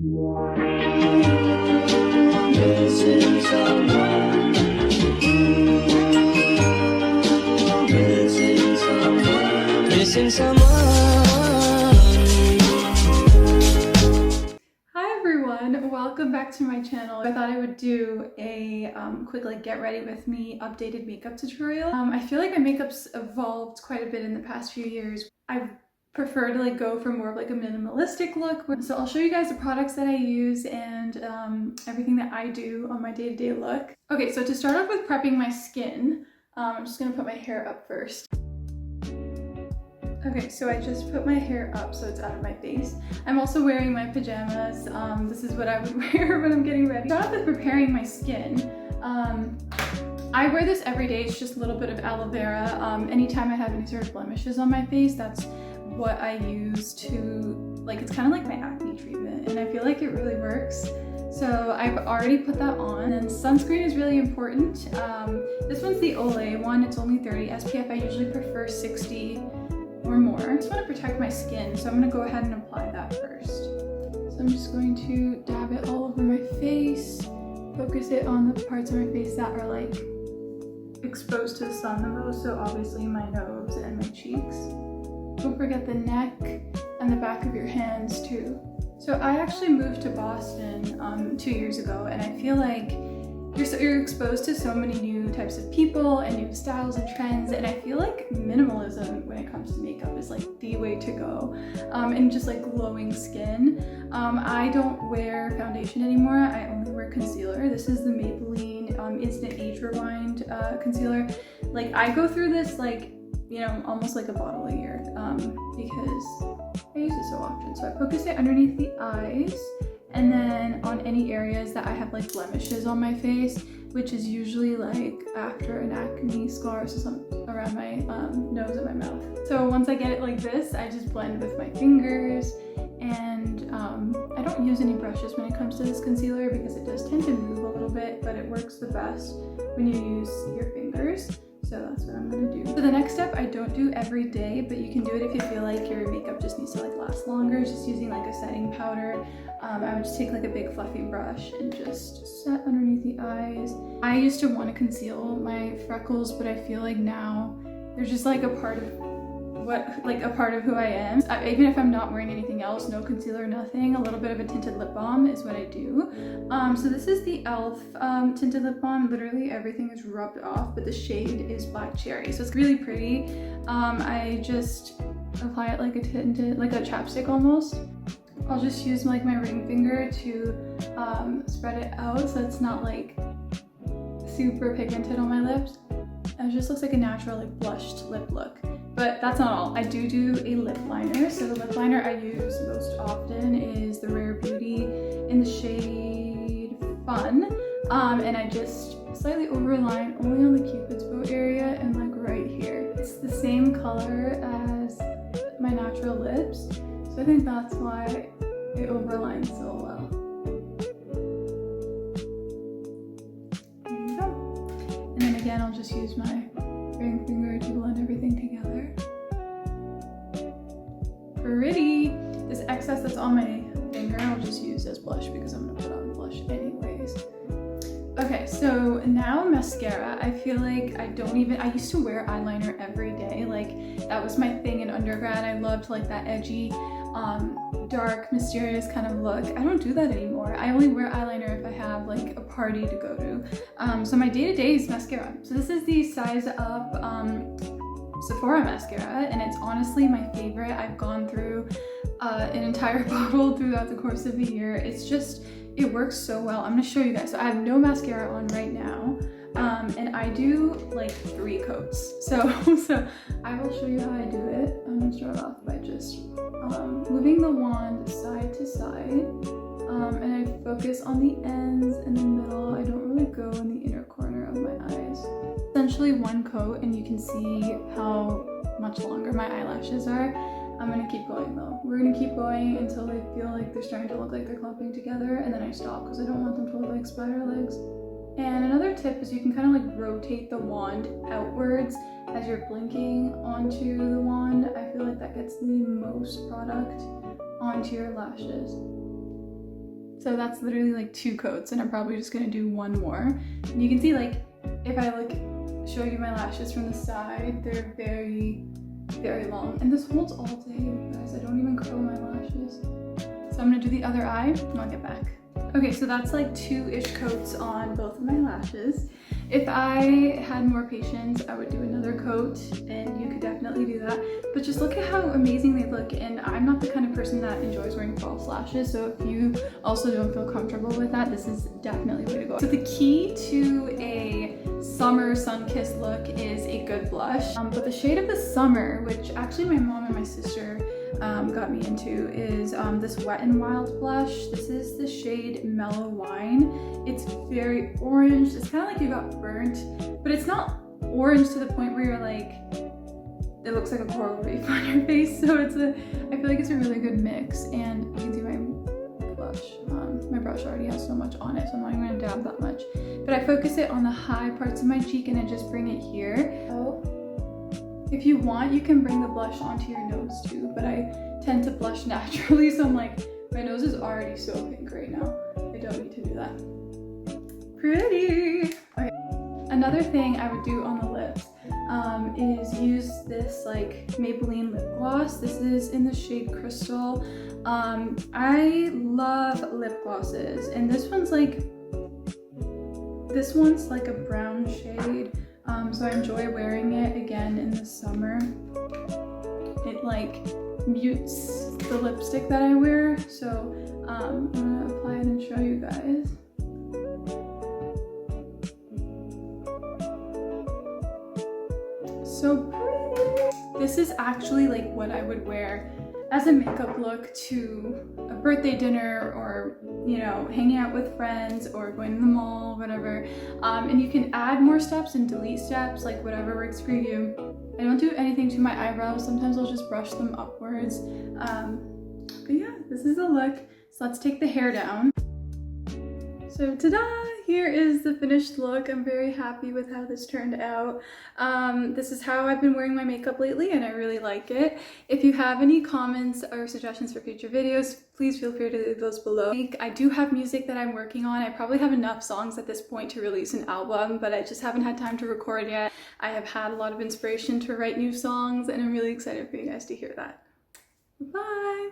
Missing someone. Missing someone. Missing someone. Hi everyone, welcome back to my channel. I thought I would do a quick get ready with me updated makeup tutorial. I feel like my makeup's evolved quite a bit in the past few years. I prefer to go for more of a minimalistic look. So I'll show you guys the products that I use and everything that I do on my day-to-day look. Okay, so to start off with prepping my skin, I'm just gonna put my hair up first. Okay, so I just put my hair up so it's out of my face. I'm also wearing my pajamas. This is what I would wear when I'm getting ready. Start off with preparing my skin. I wear this every day. It's just a little bit of aloe vera. Anytime I have any sort of blemishes on my face, that's what I use to, it's kind of like my acne treatment, and I feel like it really works. So I've already put that on, and sunscreen is really important. This one's the Olay one. It's only 30 SPF. I usually prefer 60 or more. I just want to protect my skin, so I'm going to go ahead and apply that first. So I'm just going to dab it all over my face, focus it on the parts of my face that are exposed to the sun the most, so obviously my nose and my cheeks. Don't forget the neck and the back of your hands too. So I actually moved to Boston 2 years ago, and I feel like you're exposed to so many new types of people and new styles and trends, and I feel like minimalism when it comes to makeup is the way to go. And just glowing skin. I don't wear foundation anymore. I only wear concealer. This is the Maybelline Instant Age Rewind concealer. I go through this almost a bottle a year because I use it so often. So I focus it underneath the eyes, and then on any areas that I have blemishes on my face, which is usually after an acne scar or something around my nose and my mouth. So once I get it like this, I just blend with my fingers, and I don't use any brushes when it comes to this concealer because it does tend to move a little bit, but it works the best when you use your fingers. So that's what I'm gonna do. So the next step I don't do every day, but you can do it if you feel like your makeup just needs to last longer. Just using a setting powder. I would just take a big fluffy brush and just set underneath the eyes. I used to want to conceal my freckles, but I feel now they're just a part of who I am. Even if I'm not wearing anything else, no concealer, nothing, a little bit of a tinted lip balm is what I do. So this is the e.l.f. Tinted lip balm. Literally everything is rubbed off, but the shade is Black Cherry, so it's really pretty. I just apply it like a tinted, like a chapstick almost. I'll just use my ring finger to spread it out so it's not super pigmented on my lips. It just looks like a natural blushed lip look. But that's not all. I do a lip liner. So the lip liner I use most often is the Rare Beauty in the shade Fun. And I just slightly overline only on the Cupid's bow area and right here. It's the same color as my natural lips. So I think that's why it overlines so well. There you go. And then again, I'll just use my ring finger to blend everything together. Pretty! This excess that's on my finger, I'll just use as blush because I'm gonna put on blush anyways. Okay, so now mascara. I feel I used to wear eyeliner every day. That was my thing in undergrad. I loved that edgy, dark, mysterious kind of look. I don't do that anymore. I only wear eyeliner if I have a party to go to. So my day-to-day is mascara. So this is the Size Up Sephora mascara, and it's honestly my favorite. I've gone through an entire bottle throughout the course of a year. It works so well. I'm gonna show you guys. So I have no mascara on right now, and I do 3 coats. So I will show you how I do it. I'm gonna start off by just moving the wand side to side, and I focus on the ends and the middle. I don't really go in the inner corner of my eyes. Essentially 1 coat, and you can see how much longer my eyelashes are. I'm gonna keep going though. We're gonna keep going until they feel like they're starting to look like they're clumping together, and then I stop because I don't want them to look like spider legs. And another tip is you can kind of rotate the wand outwards as you're blinking onto the wand. I feel like that gets the most product onto your lashes. So that's literally like 2 coats, and I'm probably just gonna do 1 more. And you can see, like, if I show you my lashes from the side, they're very, very long. And this holds all day, you guys. I don't even curl my lashes. So I'm gonna do the other eye and I'll get back. Okay, so that's like 2-ish coats on both of my lashes. If I had more patience, I would do another coat, and you could definitely do that. But just look at how amazing they look, and I'm not the kind of person that enjoys wearing false lashes, so if you also don't feel comfortable with that, this is definitely the way to go. So the key to a summer sun-kissed look is a good blush. But the shade of the summer, which actually my mom and my sister got me into, is this Wet n Wild blush. This is the shade Mellow Wine. It's very orange. It's kind of like you got burnt, but it's not orange to the point where you're like, it looks like a coral reef on your face. So I feel like it's a really good mix. And you can see my blush. My brush already has so much on it, so I'm not even gonna dab that much. But I focus it on the high parts of my cheek and I just bring it here. So if you want, you can bring the blush onto your nose too, but I tend to blush naturally, so I'm like, my nose is already so pink right now. I don't need to do that. Pretty! Okay. Another thing I would do on the lips is use this like Maybelline lip gloss. This is in the shade Crystal. I love lip glosses, and this one's like a brown shade. So I enjoy wearing it again in the summer. It like mutes the lipstick that I wear. So I'm gonna apply it and show you guys. So pretty. This is actually like what I would wear as a makeup look to a birthday dinner, or, you know, hanging out with friends, or going to the mall, whatever. And you can add more steps and delete steps, like whatever works for you. I don't do anything to my eyebrows. Sometimes I'll just brush them upwards. But yeah, this is the look. So let's take the hair down. So ta-da! Here is the finished look. I'm very happy with how this turned out. This is how I've been wearing my makeup lately, and I really like it. If you have any comments or suggestions for future videos, please feel free to leave those below. I do have music that I'm working on. I probably have enough songs at this point to release an album, but I just haven't had time to record yet. I have had a lot of inspiration to write new songs, and I'm really excited for you guys to hear that. Bye!